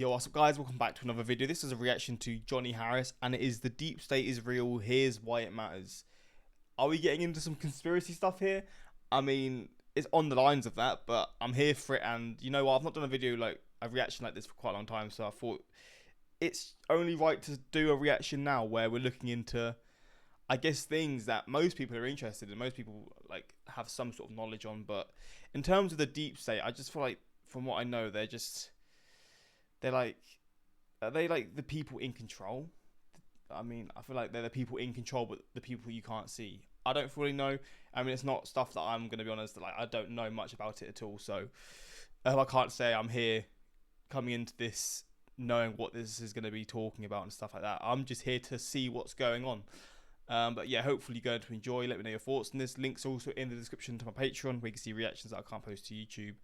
Yo, what's up guys, welcome back to another video. This is a reaction to Johnny Harris, and it is "The Deep State is Real, Here's Why It Matters." Are we getting into some conspiracy stuff here? I mean, it's on the lines of that, but I'm here for it. And you know what, I've not done a video like a reaction like this for quite a long time, so I thought it's only right to do a reaction now where we're looking into, I guess, things that most people are interested in, most people like have some sort of knowledge on. But in terms of the deep state, I just feel like, from what I know, they're like, are they like the people in control? I mean, I feel like they're the people in control, but the people you can't see. I don't fully know. I mean, it's not stuff that I'm going to be honest, like I don't know much about it at all. So I can't say I'm here coming into this knowing what this is going to be talking about and stuff like that. I'm just here to see what's going on. But yeah, hopefully you're going to enjoy. Let me know your thoughts on this. Links also in the description to my Patreon, where you can see reactions that I can't post to YouTube.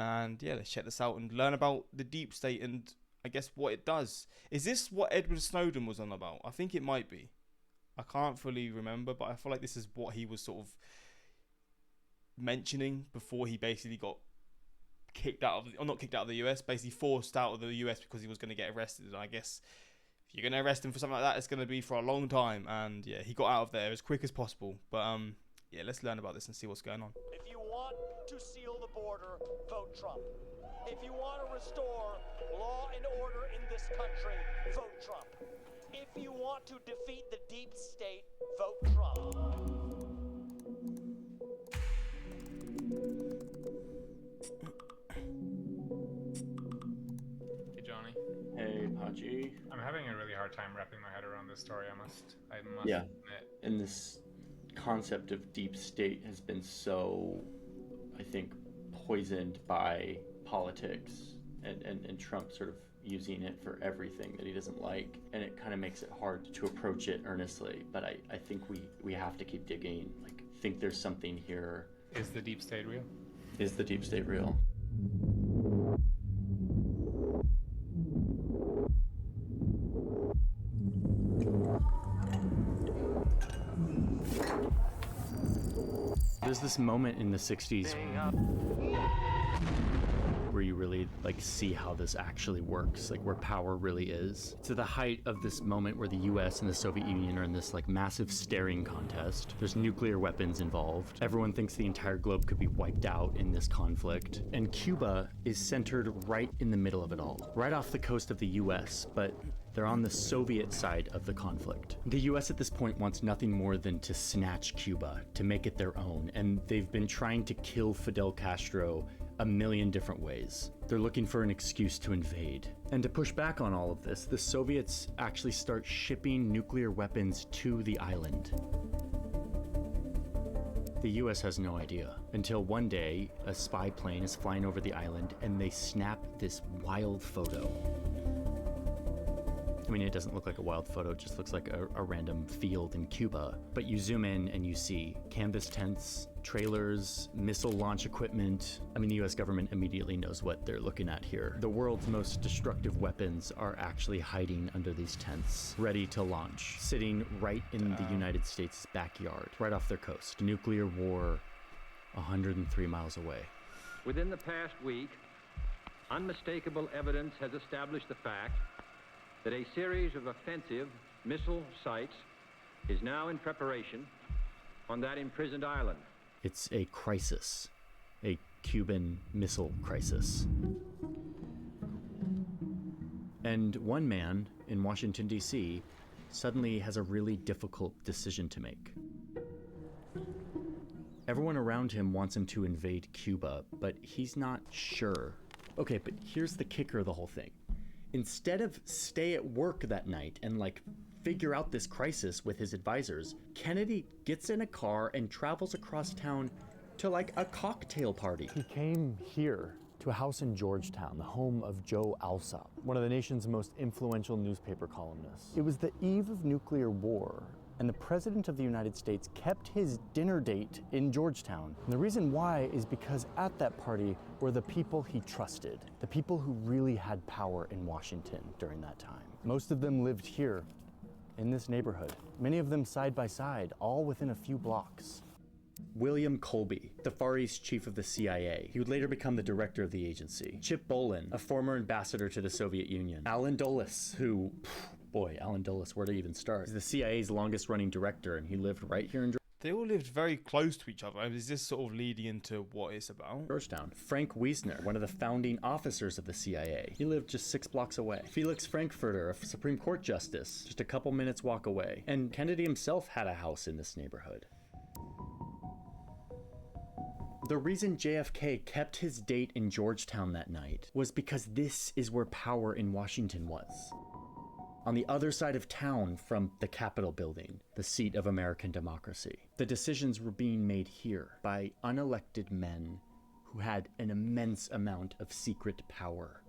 And yeah, let's check this out and learn about the deep state and I guess what it does. Is this what Edward Snowden was on about? I think it might be. I can't fully remember, but I feel like this is what he was sort of mentioning before he basically got kicked out of, or not kicked out of the US, basically forced out of the US because he was going to get arrested. And I guess if you're going to arrest him for something like that, it's going to be for a long time. And yeah, he got out of there as quick as possible. But yeah, let's learn about this and see what's going on. If you want to seal the border, vote Trump. If you want to restore law and order in this country, vote Trump. If you want to defeat the deep state, vote Trump. Hey Johnny. Hey Pachi. I'm having a really hard time wrapping my head around this story, I must Yeah. admit. And this concept of deep state has been so, I think, poisoned by politics and Trump sort of using it for everything that he doesn't like. And it kind of makes it hard to approach it earnestly. But I think we have to keep digging. Like, think there's something here. Is the deep state real? Is the deep state real? There's this moment in the 60s where you really like see how this actually works, like where power really is. To the height of this moment where the US and the Soviet Union are in this like massive staring contest. There's nuclear weapons involved. Everyone thinks the entire globe could be wiped out in this conflict. And Cuba is centered right in the middle of it all, right off the coast of the US, but they're on the Soviet side of the conflict. The US at this point wants nothing more than to snatch Cuba, to make it their own, and they've been trying to kill Fidel Castro a million different ways. They're looking for an excuse to invade. And to push back on all of this, the Soviets actually start shipping nuclear weapons to the island. The US has no idea, until one day, a spy plane is flying over the island and they snap this wild photo. I mean, it doesn't look like a wild photo, it just looks like a random field in Cuba. But you zoom in and you see canvas tents, trailers, missile launch equipment. I mean, the US government immediately knows what they're looking at here. The world's most destructive weapons are actually hiding under these tents, ready to launch, sitting right in the United States' backyard, right off their coast. Nuclear war 103 miles away. Within the past week, unmistakable evidence has established the fact that a series of offensive missile sites is now in preparation on that imprisoned island. It's a crisis, a Cuban missile crisis. And one man in Washington, D.C. suddenly has a really difficult decision to make. Everyone around him wants him to invade Cuba, but he's not sure. Okay, but here's the kicker of the whole thing. Instead of stay at work that night and like figure out this crisis with his advisors, Kennedy gets in a car and travels across town to like a cocktail party. He came here to a house in Georgetown, the home of Joe Alsop, one of the nation's most influential newspaper columnists. It was the eve of nuclear war, and the President of the United States kept his dinner date in Georgetown. And the reason why is because at that party were the people he trusted, the people who really had power in Washington during that time. Most of them lived here, in this neighborhood, many of them side by side, all within a few blocks. William Colby, the Far East chief of the CIA. He would later become the director of the agency. Chip Bolin, a former ambassador to the Soviet Union. Alan Dulles, who, boy, Alan Dulles, where to even start? He's the CIA's longest running director, and he lived right here in They all lived very close to each other. Is this sort of leading into what it's about? Georgetown. Frank Wiesner, one of the founding officers of the CIA. He lived just 6 blocks away. Felix Frankfurter, a Supreme Court justice, just a couple minutes walk away. And Kennedy himself had a house in this neighborhood. The reason JFK kept his date in Georgetown that night was because this is where power in Washington was. On the other side of town from the Capitol building, the seat of American democracy. The decisions were being made here by unelected men who had an immense amount of secret power.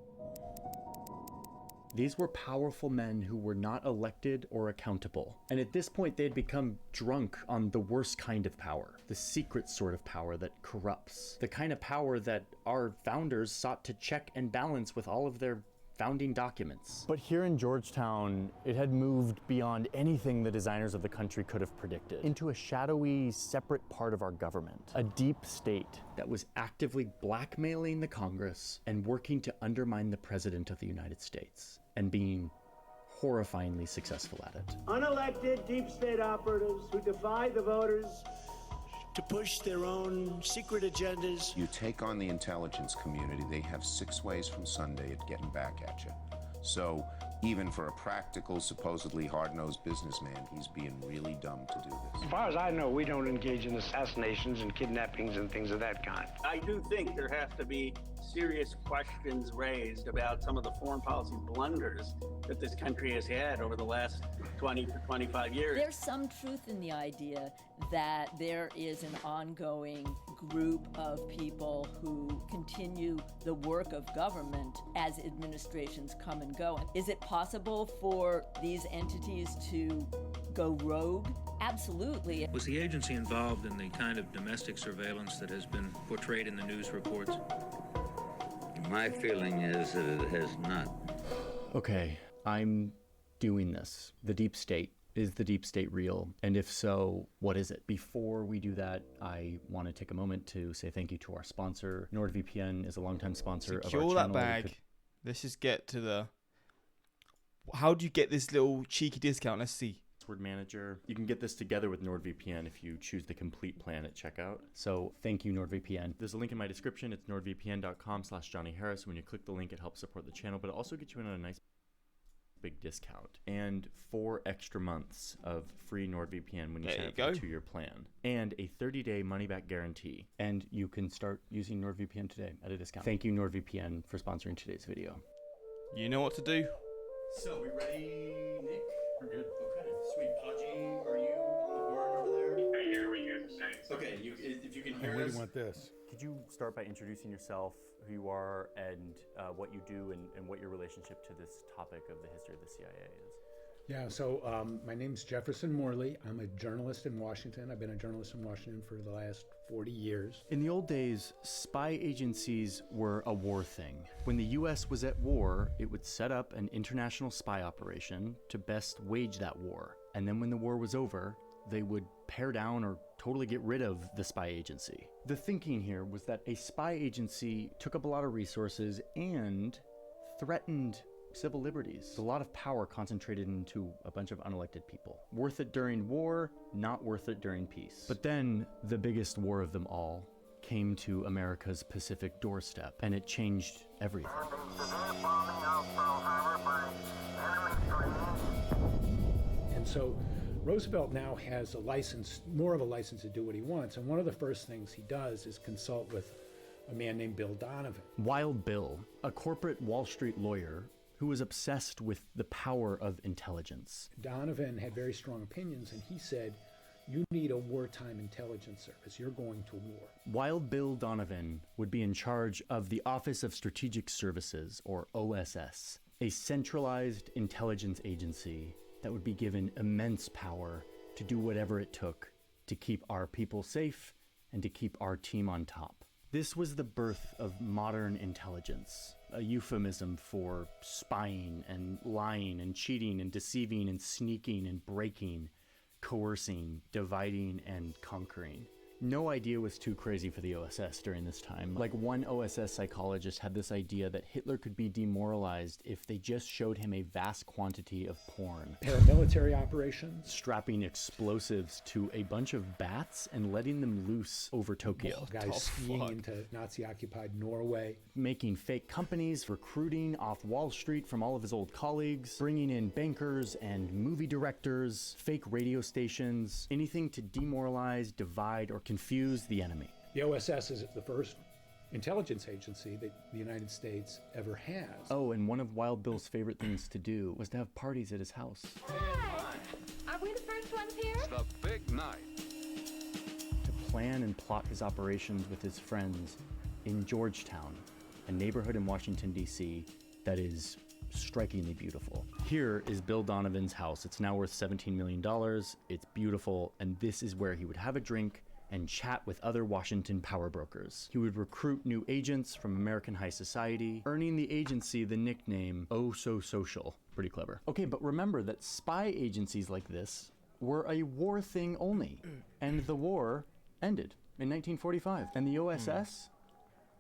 These were powerful men who were not elected or accountable. And at this point, they had become drunk on the worst kind of power, the secret sort of power that corrupts, the kind of power that our founders sought to check and balance with all of their founding documents. But here in Georgetown, it had moved beyond anything the designers of the country could have predicted, into a shadowy, separate part of our government, a deep state that was actively blackmailing the Congress and working to undermine the President of the United States, and being horrifyingly successful at it. Unelected deep state operatives who defy the voters to push their own secret agendas. You take on the intelligence community, they have 6 ways from Sunday at getting back at you. So even for a practical, supposedly hard-nosed businessman, he's being really dumb to do this. As far as I know, we don't engage in assassinations and kidnappings and things of that kind. I do think there has to be serious questions raised about some of the foreign policy blunders that this country has had over the last 20 to 25 years. There's some truth in the idea that there is an ongoing group of people who continue the work of government as administrations come and go. Is it possible for these entities to go rogue? Absolutely. Was the agency involved in the kind of domestic surveillance that has been portrayed in the news reports? My feeling is that it has not. Okay, I'm doing this. The deep state. Is the deep state real? And if so, what is it? Before we do that, I want to take a moment to say thank you to our sponsor. NordVPN is a longtime sponsor of our channel. Secure that bag. Let's just get to the... How do you get this little cheeky discount? Let's see. Password manager. You can get this together with NordVPN if you choose the complete plan at checkout. So thank you, NordVPN. There's a link in my description. It's nordvpn.com/JohnnyHarris. When you click the link, it helps support the channel, but it also gets you in on a nice big discount and 4 extra months of free NordVPN when you sign up for a 2-year plan, and a 30-day money-back guarantee. And you can start using NordVPN today at a discount. Thank you, NordVPN, for sponsoring today's video. You know what to do. So, we ready, Nick? We're good. Okay, sweet. Podgy, are you on the board over there? I hear what you're saying. Okay, if you can hear us. I really want this. Could you start by introducing yourself, who you are, and what you do, and what your relationship to this topic of the history of the CIA is? Yeah, so my name's Jefferson Morley. I'm a journalist in Washington. I've been a journalist in Washington for the last 40 years. In the old days, spy agencies were a war thing. When the US was at war, it would set up an international spy operation to best wage that war. And then when the war was over, they would pare down or totally get rid of the spy agency. The thinking here was that a spy agency took up a lot of resources and threatened civil liberties. A lot of power concentrated into a bunch of unelected people. Worth it during war, not worth it during peace. But then the biggest war of them all came to America's Pacific doorstep, and it changed everything. And so Roosevelt now has a license, more of a license to do what he wants. And one of the first things he does is consult with a man named Bill Donovan. Wild Bill, a corporate Wall Street lawyer who was obsessed with the power of intelligence. Donovan had very strong opinions, and he said, you need a wartime intelligence service. You're going to war. Wild Bill Donovan would be in charge of the Office of Strategic Services, or OSS, a centralized intelligence agency that would be given immense power to do whatever it took to keep our people safe and to keep our team on top. This was the birth of modern intelligence, a euphemism for spying and lying and cheating and deceiving and sneaking and breaking, coercing, dividing, and conquering. No idea was too crazy for the OSS during this time. Like, one OSS psychologist had this idea that Hitler could be demoralized if they just showed him a vast quantity of porn. Paramilitary operations. Strapping explosives to a bunch of bats and letting them loose over Tokyo. Guys skiing into Nazi-occupied Norway. Making fake companies, recruiting off Wall Street from all of his old colleagues, bringing in bankers and movie directors, fake radio stations, anything to demoralize, divide, or confuse the enemy. The OSS is the first intelligence agency that the United States ever has. Oh, and one of Wild Bill's favorite things to do was to have parties at his house. Hi! Are we the first ones here? It's the big night. To plan and plot his operations with his friends in Georgetown, a neighborhood in Washington, D.C. that is strikingly beautiful. Here is Bill Donovan's house. It's now worth $17 million. It's beautiful, and this is where he would have a drink and chat with other Washington power brokers. He would recruit new agents from American high society, earning the agency the nickname Oh So Social. Pretty clever. Okay, but remember that spy agencies like this were a war thing only, and the war ended in 1945, and the OSS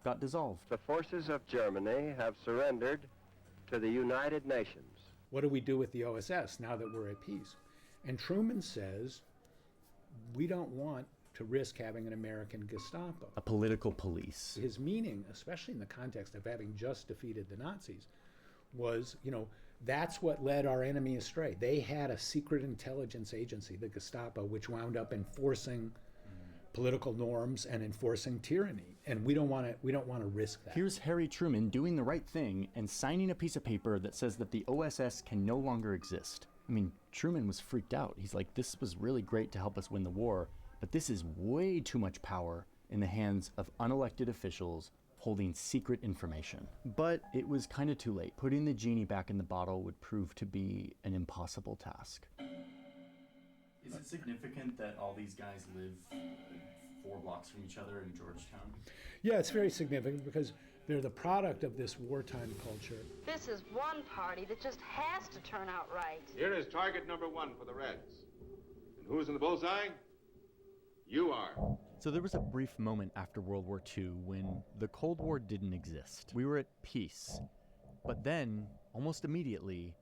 got dissolved. The forces of Germany have surrendered to the United Nations. What do we do with the OSS now that we're at peace? And Truman says, we don't want to risk having an American Gestapo. A political police. His meaning, especially in the context of having just defeated the Nazis, was, that's what led our enemy astray. They had a secret intelligence agency, the Gestapo, which wound up enforcing political norms and enforcing tyranny, and we don't want to risk that. Here's Harry Truman doing the right thing and signing a piece of paper that says that the OSS can no longer exist. I mean, Truman was freaked out. He's like, this was really great to help us win the war, but this is way too much power in the hands of unelected officials holding secret information. But it was kind of too late. Putting the genie back in the bottle would prove to be an impossible task. Is it significant that all these guys live 4 blocks from each other in Georgetown? Yeah, it's very significant because they're the product of this wartime culture. This is one party that just has to turn out right. Here is target number 1 for the Reds. And who's in the bullseye? You are. So there was a brief moment after World War II when the Cold War didn't exist. We were at peace. But then, almost immediately,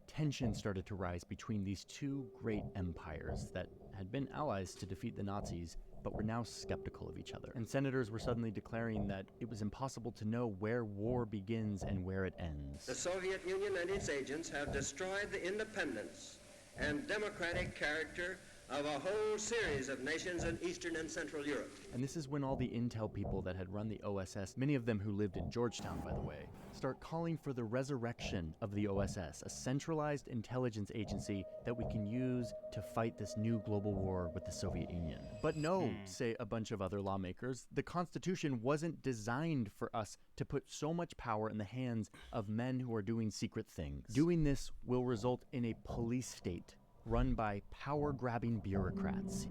tension started to rise between these two great empires that had been allies to defeat the Nazis, but were now skeptical of each other. And senators were suddenly declaring that it was impossible to know where war begins and where it ends. The Soviet Union and its agents have destroyed the independence and democratic character of a whole series of nations in Eastern and Central Europe. And this is when all the intel people that had run the OSS, many of them who lived in Georgetown, by the way, start calling for the resurrection of the OSS, a centralized intelligence agency that we can use to fight this new global war with the Soviet Union. But no, say a bunch of other lawmakers, the Constitution wasn't designed for us to put so much power in the hands of men who are doing secret things. Doing this will result in a police state run by power-grabbing bureaucrats.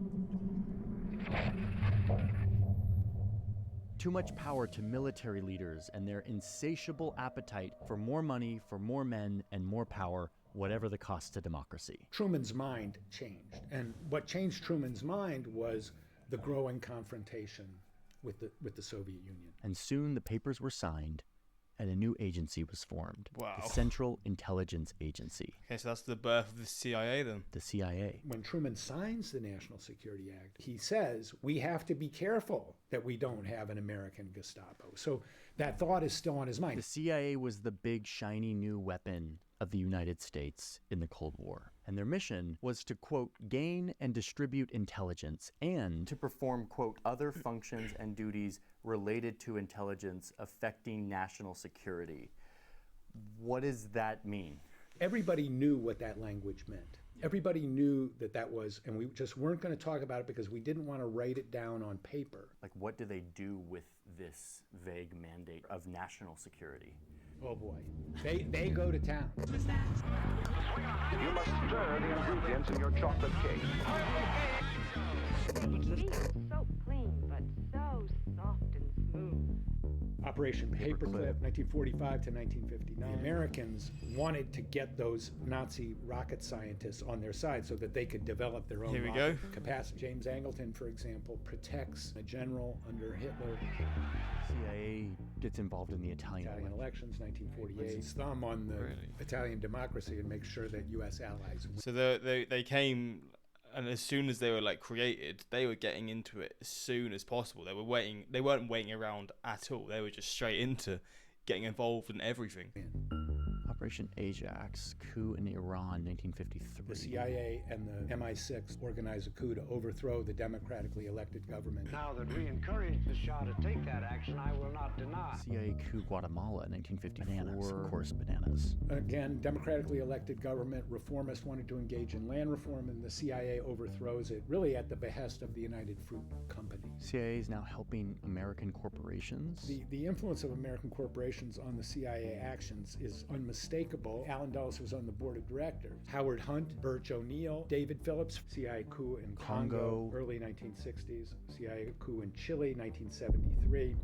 Too much power to military leaders and their insatiable appetite for more money, for more men, and more power, whatever the cost to democracy. Truman's mind changed. And what changed Truman's mind was the growing confrontation with the Soviet Union. And soon the papers were signed, and a new agency was formed. Wow. The Central Intelligence Agency. Okay, so that's the birth of the CIA then. The CIA. When Truman signs the National Security Act, he says, we have to be careful that we don't have an American Gestapo. So that thought is still on his mind. The CIA was the big, shiny new weapon of the United States in the Cold War. And their mission was to, quote, gain and distribute intelligence and to perform, quote, other functions and duties related to intelligence affecting national security. What does that mean? Everybody knew what that language meant. Everybody knew that was, and we just weren't going to talk about it because we didn't want to write it down on paper. Like, what do they do with this vague mandate of national security? Oh boy, they go to town. You must stir the ingredients in your chocolate cake. The TV is so clean, but so soft and smooth. Operation Paperclip, 1945 to 1959. The Americans wanted to get those Nazi rocket scientists on their side so that they could develop their own Here we rocket go. capacity. James Angleton, for example, protects a general under Hitler. CIA gets involved in the Italian elections, 1948. His thumb on the Italian democracy and makes sure that U.S. allies win. So they came, and as soon as they were like created, they were getting into it as soon as possible. They weren't waiting around at all. They were just straight into getting involved in everything. Operation Ajax, coup in Iran, 1953. The CIA and the MI6 organize a coup to overthrow the democratically elected government. Now that we encourage the Shah to take that action, I will not deny. CIA coup Guatemala, 1954. Bananas, of course, bananas. Again, democratically elected government, reformists wanted to engage in land reform, and the CIA overthrows it, really at the behest of the United Fruit Company. CIA is now helping American corporations. The influence of American corporations on the CIA actions is unmistakable. Alan Dulles was on the board of directors. Howard Hunt, Birch O'Neill, David Phillips, CIA coup in Congo, early 1960s, CIA coup in Chile, 1973.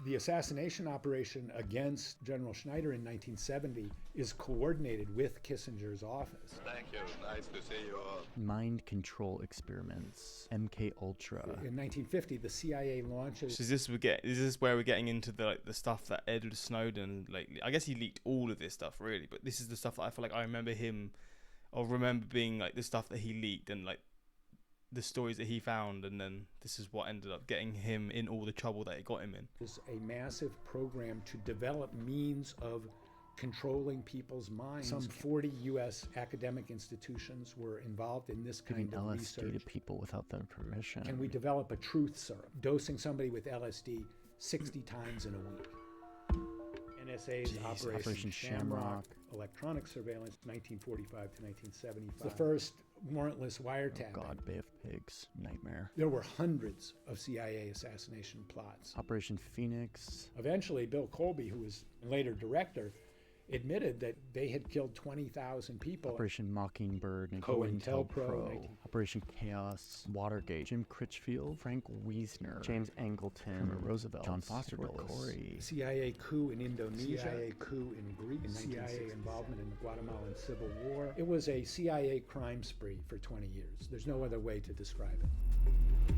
The assassination operation against General Schneider in 1970 is coordinated with Kissinger's office. Thank you. Nice to see you all. Mind control experiments, MK Ultra. In 1950, the CIA launches. So is this where we're getting into the stuff that Edward Snowden, like, I guess he leaked all of this stuff really, but this is the stuff that I feel like I remember being like the stuff that he leaked and like the stories that he found, and then this is what ended up getting him in all the trouble that it got him in. It's a massive program to develop means of controlling people's minds. Some 40 U.S. academic institutions were involved in this kind of LSD research. to people without their permission. Can we develop a truth serum, dosing somebody with LSD 60 times in a week? NSA's Operation Shamrock, electronic surveillance, 1945 to 1975. The first warrantless wiretapping. Oh God, Bay of Pigs, nightmare. There were hundreds of CIA assassination plots. Operation Phoenix. Eventually, Bill Colby, who was later director, admitted that they had killed 20,000 people. Operation Mockingbird, COINTELPRO, Operation Chaos, Watergate, Jim Critchfield, Frank Wiesner, James Angleton, Roosevelt, John Foster Dulles. CIA coup in Indonesia, CIA coup in Greece, CIA involvement in the Guatemalan Civil War. It was a CIA crime spree for 20 years. There's no other way to describe it.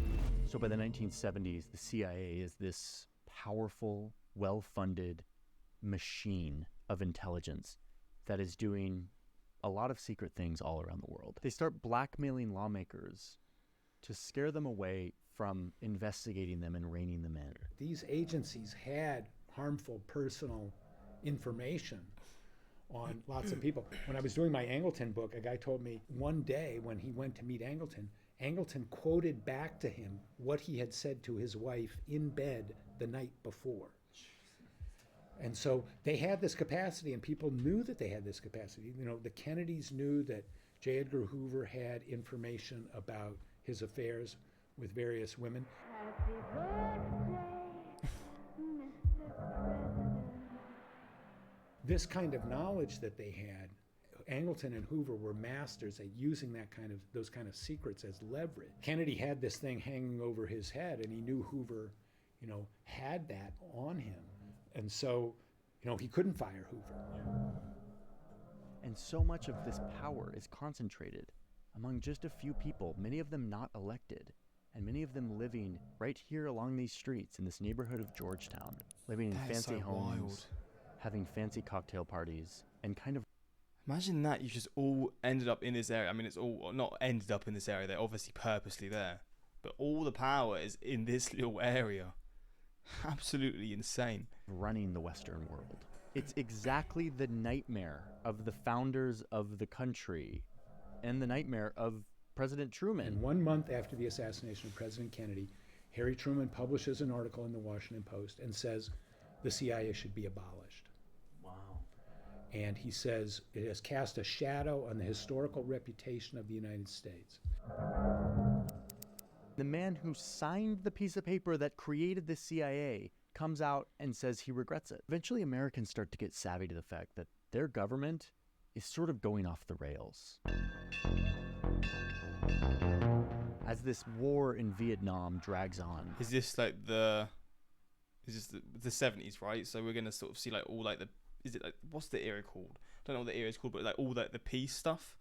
So by the 1970s, the CIA is this powerful, well-funded machine of intelligence that is doing a lot of secret things all around the world. They start blackmailing lawmakers to scare them away from investigating them and reining them in. These agencies had harmful personal information on lots of people. When I was doing my Angleton book, a guy told me one day when he went to meet Angleton, Angleton quoted back to him what he had said to his wife in bed the night before. And so they had this capacity, and people knew that they had this capacity. You know, the Kennedys knew that J. Edgar Hoover had information about his affairs with various women. Happy birthday, Mr. President. This kind of knowledge that they had, Angleton and Hoover were masters at using those kind of secrets as leverage. Kennedy had this thing hanging over his head, and he knew Hoover, had that on him. And so, he couldn't fire Hoover. And so much of this power is concentrated among just a few people, many of them not elected, and many of them living right here along these streets in this neighborhood of Georgetown, living in fancy homes, having fancy cocktail parties, and kind of... Imagine that you just all ended up in this area. I mean, it's all not ended up in this area. They're obviously purposely there. But all the power is in this little area. Absolutely insane. Running the Western world. It's exactly the nightmare of the founders of the country and the nightmare of President Truman. And 1 month after the assassination of President Kennedy, Harry Truman publishes an article in the Washington Post and says the CIA should be abolished. Wow. And he says it has cast a shadow on the historical reputation of the United States. The man who signed the piece of paper that created the CIA comes out and says he regrets it. Eventually, Americans start to get savvy to the fact that their government is sort of going off the rails. as this war in Vietnam drags on. Is this like the 70s, right? So we're gonna sort of see like all like is it like, what's the era called? I don't know what the era is called, but like all like the peace stuff.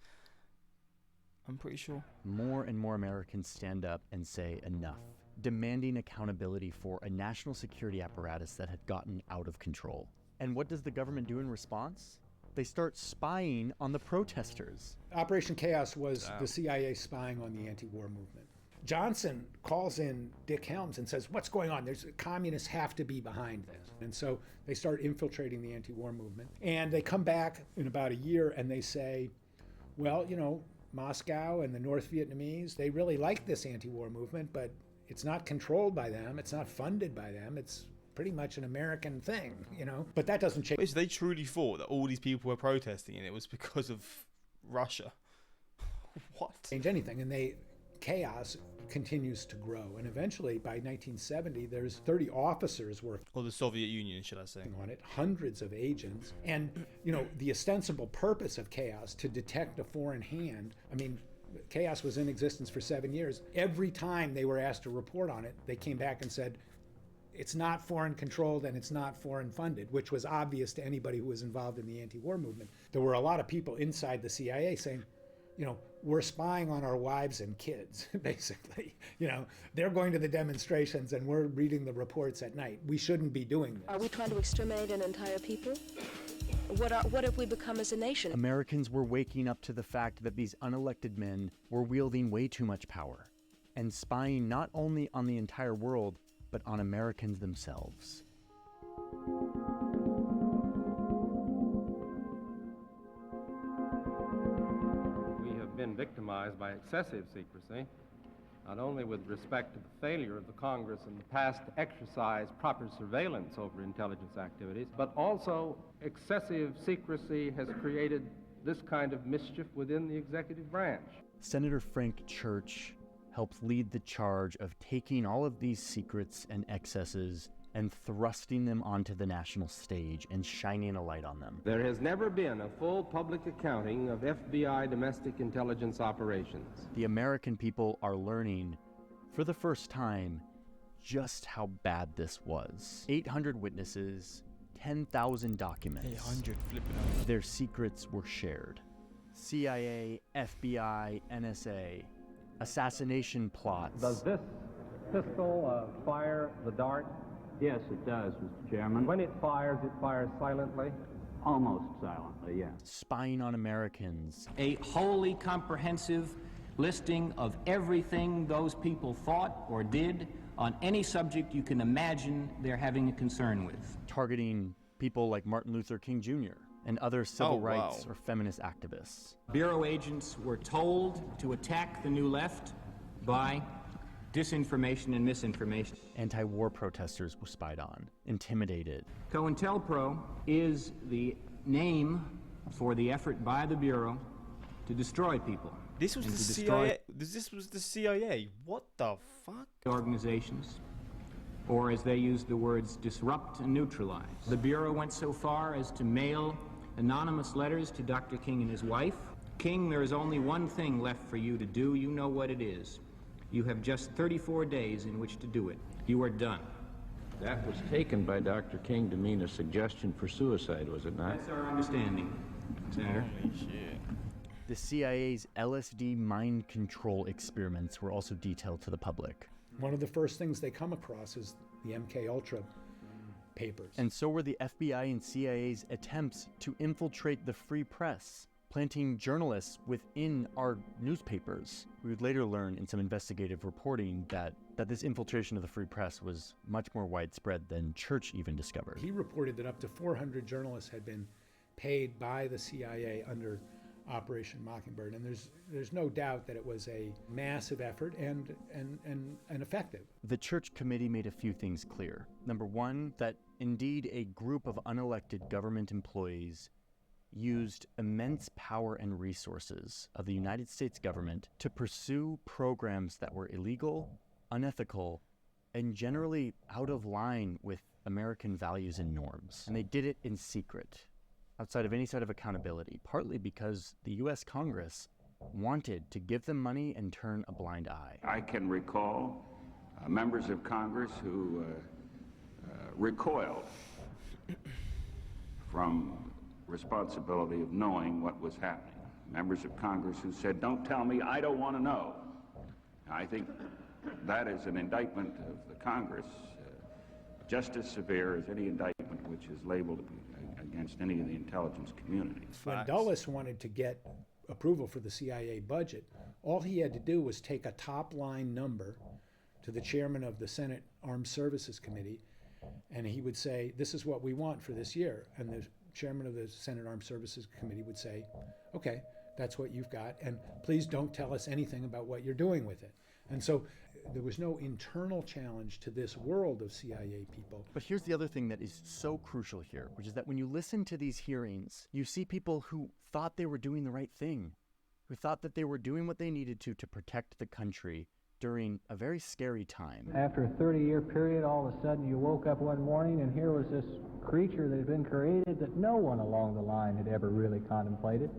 I'm pretty sure. More and more Americans stand up and say enough, demanding accountability for a national security apparatus that had gotten out of control. And what does the government do in response? They start spying on the protesters. Operation Chaos was the CIA spying on the anti-war movement. Johnson calls in Dick Helms and says, what's going on? Communists have to be behind this. And so they start infiltrating the anti-war movement. And they come back in about a year and they say, well, you know, Moscow and the North Vietnamese, they really like this anti-war movement, but it's not controlled by them. It's not funded by them. It's pretty much an American thing, you know? But that doesn't change. So they truly thought that all these people were protesting and it was because of Russia. What? Change anything. And chaos continues to grow. And eventually, by 1970, there's 30 officers working. Or the Soviet Union, should I say. On it, hundreds of agents. And, you know, the ostensible purpose of chaos, to detect a foreign hand. I mean, chaos was in existence for 7 years. Every time they were asked to report on it, they came back and said, it's not foreign controlled and it's not foreign funded, which was obvious to anybody who was involved in the anti-war movement. There were a lot of people inside the CIA saying, you know, we're spying on our wives and kids, basically. You know, they're going to the demonstrations and we're reading the reports at night. We shouldn't be doing this. Are we trying to exterminate an entire people? What have we become as a nation? Americans were waking up to the fact that these unelected men were wielding way too much power and spying not only on the entire world, but on Americans themselves. We have been victimized by excessive secrecy, not only with respect to the failure of the Congress in the past to exercise proper surveillance over intelligence activities, but also excessive secrecy has created this kind of mischief within the executive branch. Senator Frank Church helps lead the charge of taking all of these secrets and excesses and thrusting them onto the national stage and shining a light on them. There has never been a full public accounting of FBI domestic intelligence operations. The American people are learning, for the first time, just how bad this was. 800 witnesses, 10,000 documents. 800 flipping out. Their secrets were shared. CIA, FBI, NSA, assassination plots. Does this pistol fire the dart? Yes, it does, Mr. Chairman. When it fires silently? Almost silently, yes. Spying on Americans. A wholly comprehensive listing of everything those people thought or did on any subject you can imagine they're having a concern with. Targeting people like Martin Luther King Jr. and other civil rights or feminist activists. Bureau agents were told to attack the New Left by disinformation and misinformation. Anti-war protesters were spied on, intimidated. COINTELPRO is the name for the effort by the Bureau to destroy people. This was the CIA. This was the CIA. What the fuck? Organizations, or as they use the words, disrupt and neutralize. The Bureau went so far as to mail anonymous letters to Dr. King and his wife. King, there is only one thing left for you to do. You know what it is. You have just 34 days in which to do it. You are done. That was taken by Dr. King to mean a suggestion for suicide, was it not? That's our understanding, Senator. Holy shit. The CIA's LSD mind control experiments were also detailed to the public. One of the first things they come across is the MK-Ultra papers. And so were the FBI and CIA's attempts to infiltrate the free press, planting journalists within our newspapers. We would later learn in some investigative reporting that this infiltration of the free press was much more widespread than Church even discovered. He reported that up to 400 journalists had been paid by the CIA under Operation Mockingbird, and there's no doubt that it was a massive effort and effective. The Church Committee made a few things clear. Number one, that indeed a group of unelected government employees used immense power and resources of the United States government to pursue programs that were illegal, unethical, and generally out of line with American values and norms. And they did it in secret, outside of any sort of accountability, partly because the U.S. Congress wanted to give them money and turn a blind eye. I can recall members of Congress who recoiled from responsibility of knowing what was happening. Members of Congress who said, "Don't tell me, I don't want to know." I think that is an indictment of the Congress, just as severe as any indictment which is labeled against any of the intelligence community. When Dulles wanted to get approval for the CIA budget, all he had to do was take a top-line number to the chairman of the Senate Armed Services Committee, and he would say, "This is what we want for this year." And the chairman of the Senate Armed Services Committee would say, "Okay, that's what you've got, and please don't tell us anything about what you're doing with it." And so there was no internal challenge to this world of CIA people. But here's the other thing that is so crucial here, which is that when you listen to these hearings, you see people who thought they were doing the right thing, who thought that they were doing what they needed to protect the country during a very scary time. After a 30-year period, all of a sudden you woke up one morning and here was this creature that had been created that no one along the line had ever really contemplated.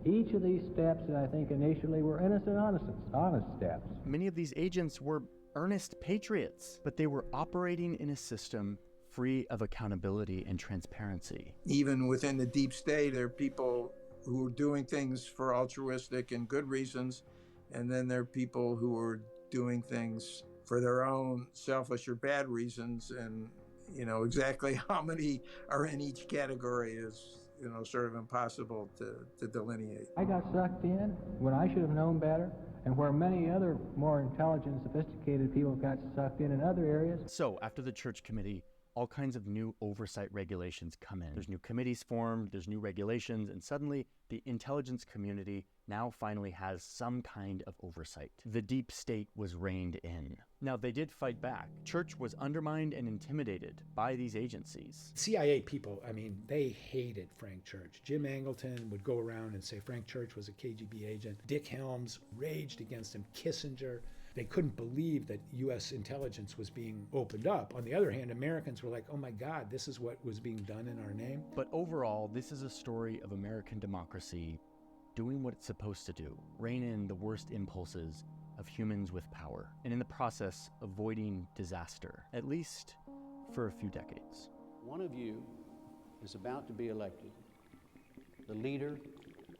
Each of these steps, I think, initially were innocent, honest steps. Many of these agents were earnest patriots, but they were operating in a system free of accountability and transparency. Even within the deep state, there are people who are doing things for altruistic and good reasons, and then there are people who are doing things for their own selfish or bad reasons, and exactly how many are in each category is sort of impossible to delineate. I got sucked in when I should have known better, and where many other more intelligent, sophisticated people got sucked in other areas. So after the Church Committee, all kinds of new oversight regulations come in. There's new committees formed, there's new regulations, and suddenly the intelligence community now finally has some kind of oversight. The deep state was reined in. Now, they did fight back. Church was undermined and intimidated by these agencies. CIA people, they hated Frank Church. Jim Angleton would go around and say Frank Church was a KGB agent. Dick Helms raged against him. Kissinger. They couldn't believe that U.S. intelligence was being opened up. On the other hand, Americans were like, oh my God, this is what was being done in our name. But overall, this is a story of American democracy doing what it's supposed to do, rein in the worst impulses of humans with power, and in the process, avoiding disaster, at least for a few decades. One of you is about to be elected the leader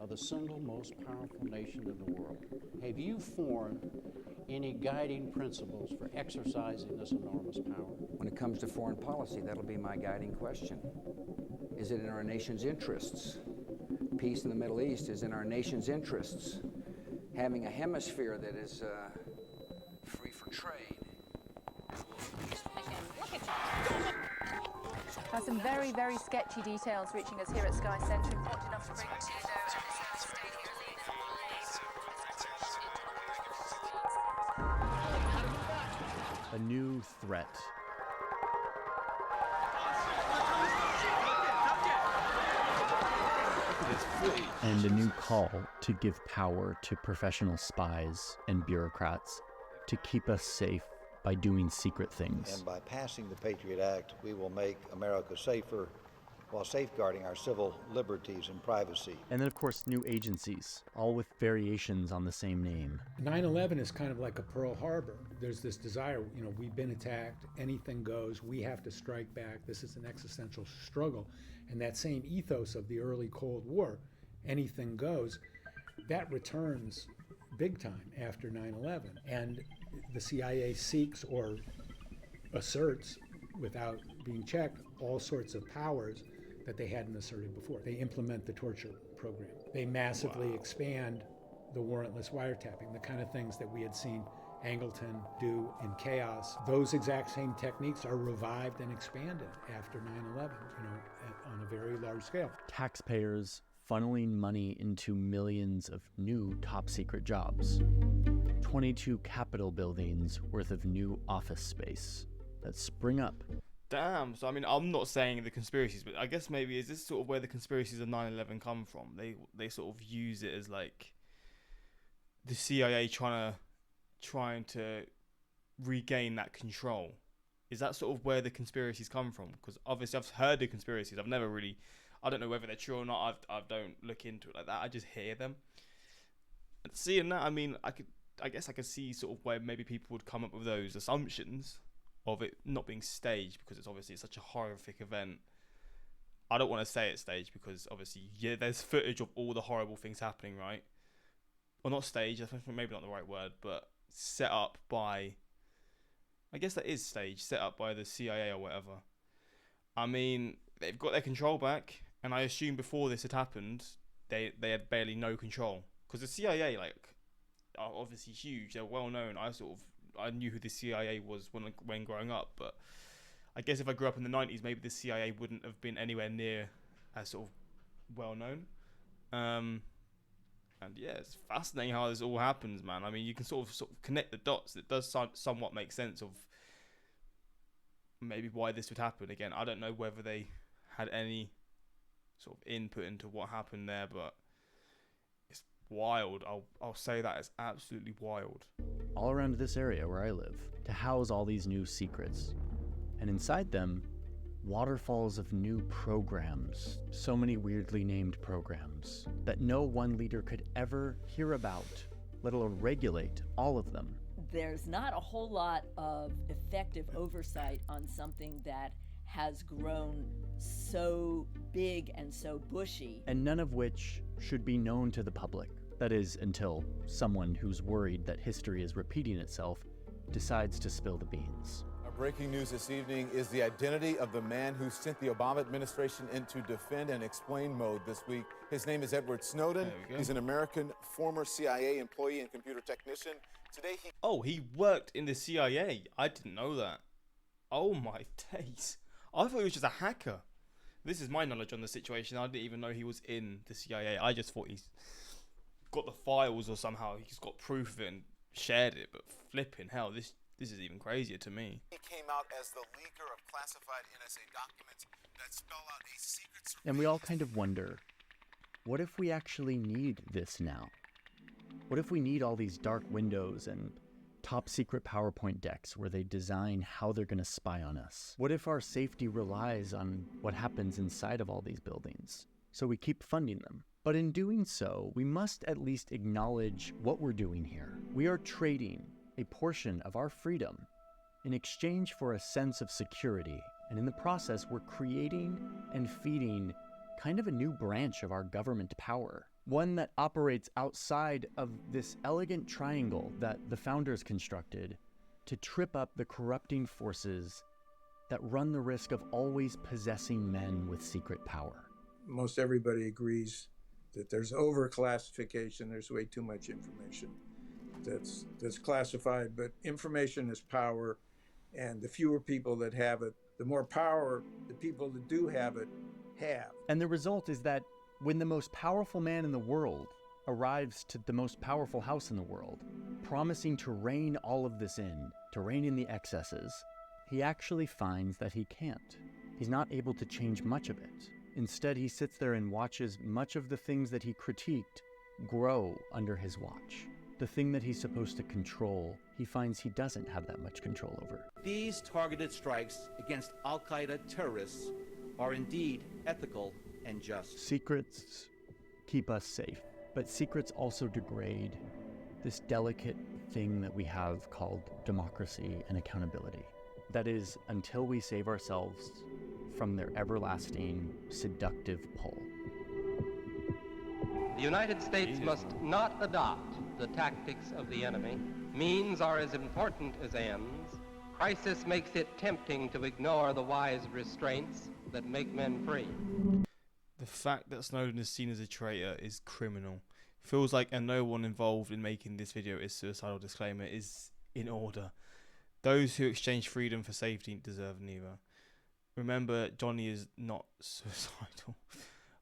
of the single most powerful nation in the world. Have you formed any guiding principles for exercising this enormous power? When it comes to foreign policy, that'll be my guiding question. Is it in our nation's interests? Peace in the Middle East is in our nation's interests. Having a hemisphere that is free for trade. Some very, very sketchy details reaching us here at Sky Centre. Important enough to bring to you now. Stay here. A new threat. And a new call to give power to professional spies and bureaucrats to keep us safe by doing secret things. And by passing the Patriot Act, we will make America safer while safeguarding our civil liberties and privacy. And then, of course, new agencies, all with variations on the same name. 9/11 is kind of like a Pearl Harbor. There's this desire, we've been attacked, anything goes, we have to strike back, this is an existential struggle. And that same ethos of the early Cold War, anything goes, that returns big time after 9/11. And the CIA seeks or asserts, without being checked, all sorts of powers that they hadn't asserted before. They implement the torture program. They massively expand the warrantless wiretapping, the kind of things that we had seen Angleton do in Chaos. Those exact same techniques are revived and expanded after 9/11, on a very large scale. Taxpayers funneling money into millions of new top secret jobs. 22 Capitol buildings worth of new office space that spring up. Damn. So, I'm not saying the conspiracies, but I guess maybe is this sort of where the conspiracies of 9/11 come from? They sort of use it as like the CIA trying to regain that control. Is that sort of where the conspiracies come from? Because obviously I've heard the conspiracies. I don't know whether they're true or not. I don't look into it like that. I just hear them. Seeing that, I mean, I guess I could see sort of where maybe people would come up with those assumptions of it not being staged, because it's obviously such a horrific event. I don't want to say it's staged because obviously, yeah, there's footage of all the horrible things happening, right? Well, not staged, I think maybe not the right word, but set up by, I guess that is staged, set up by the CIA or whatever. I mean, they've got their control back, and I assume before this had happened, they had barely no control. Because the CIA, like, are obviously huge, they're well known. I knew who the CIA was when growing up, but I guess if I grew up in the 90s, maybe the CIA wouldn't have been anywhere near as sort of well known. And yeah, it's fascinating how this all happens, man. I mean, you can sort of connect the dots. It does somewhat make sense of maybe why this would happen. Again, I don't know whether they had any sort of input into what happened there, but it's wild. I'll say that it's absolutely wild. All around this area where I live, to house all these new secrets. And inside them, waterfalls of new programs, so many weirdly named programs that no one leader could ever hear about, let alone regulate all of them. There's not a whole lot of effective oversight on something that has grown so big and so bushy. And none of which should be known to the public. That is, until someone who's worried that history is repeating itself decides to spill the beans. Breaking news this evening is the identity of the man who sent the Obama administration into defend and explain mode this week. His name is Edward Snowden. He's an American former CIA employee and computer technician. Today he worked in the CIA. I didn't know that. Oh my days. I thought he was just a hacker. This is my knowledge on the situation. I didn't even know he was in the CIA. I just thought he's got the files or somehow he's got proof of it and shared it. But flipping hell, this is even crazier to me. He came out as the leaker of classified NSA documents that spell out a secret. And we all kind of wonder, what if we actually need this now? What if we need all these dark windows and top secret PowerPoint decks where they design how they're going to spy on us? What if our safety relies on what happens inside of all these buildings? So we keep funding them. But in doing so, we must at least acknowledge what we're doing here. We are trading a portion of our freedom in exchange for a sense of security. And in the process, we're creating and feeding kind of a new branch of our government power. One that operates outside of this elegant triangle that the founders constructed to trip up the corrupting forces that run the risk of always possessing men with secret power. Most everybody agrees that there's overclassification. There's way too much information that's classified, but information is power, and the fewer people that have it, the more power the people that do have it have. And the result is that when the most powerful man in the world arrives to the most powerful house in the world, promising to rein all of this in, to rein in the excesses, he actually finds that he can't. He's not able to change much of it. Instead, he sits there and watches much of the things that he critiqued grow under his watch. The thing that he's supposed to control, he finds he doesn't have that much control over. These targeted strikes against Al-Qaeda terrorists are indeed ethical and just. Secrets keep us safe, but secrets also degrade this delicate thing that we have called democracy and accountability. That is, until we save ourselves from their everlasting, seductive pull. The United States must not adopt the tactics of the enemy. Means are as important as ends. Crisis makes it tempting to ignore the wise restraints that make men free. The fact that Snowden is seen as a traitor is criminal. Feels like no one involved in making this video is suicidal disclaimer is in order. Those who exchange freedom for safety deserve neither. Remember, Johnny is not suicidal.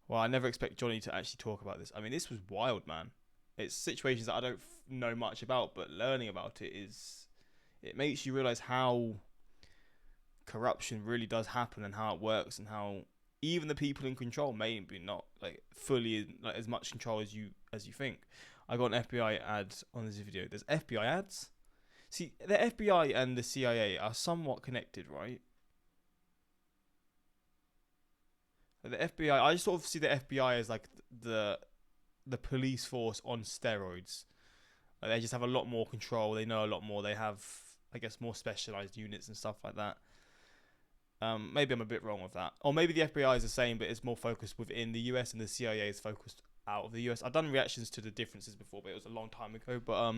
Well, I never expect Johnny to actually talk about this. I mean, this was wild, man. It's situations that I don't know much about, but learning about it makes you realize how corruption really does happen and how it works, and how even the people in control may be not like fully like as much control as you think. I got an FBI ad on this video. There's FBI ads. See, the FBI and the CIA are somewhat connected, right? The FBI, I sort of see the FBI as like the police force on steroids. Like, they just have a lot more control. They know a lot more. They have, I guess, more specialized units and stuff like that. Maybe I'm a bit wrong with that. Or maybe the FBI is the same, but it's more focused within the US, and the CIA is focused out of the US. I've done reactions to the differences before, but it was a long time ago. But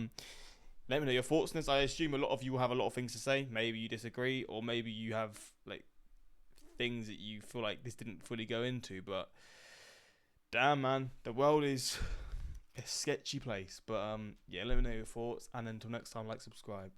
let me know your thoughts on this. I assume a lot of you will have a lot of things to say. Maybe you disagree, or maybe you have like things that you feel like this didn't fully go into. But damn, man, the world is a sketchy place. But yeah, let me know your thoughts, and until next time, like, subscribe.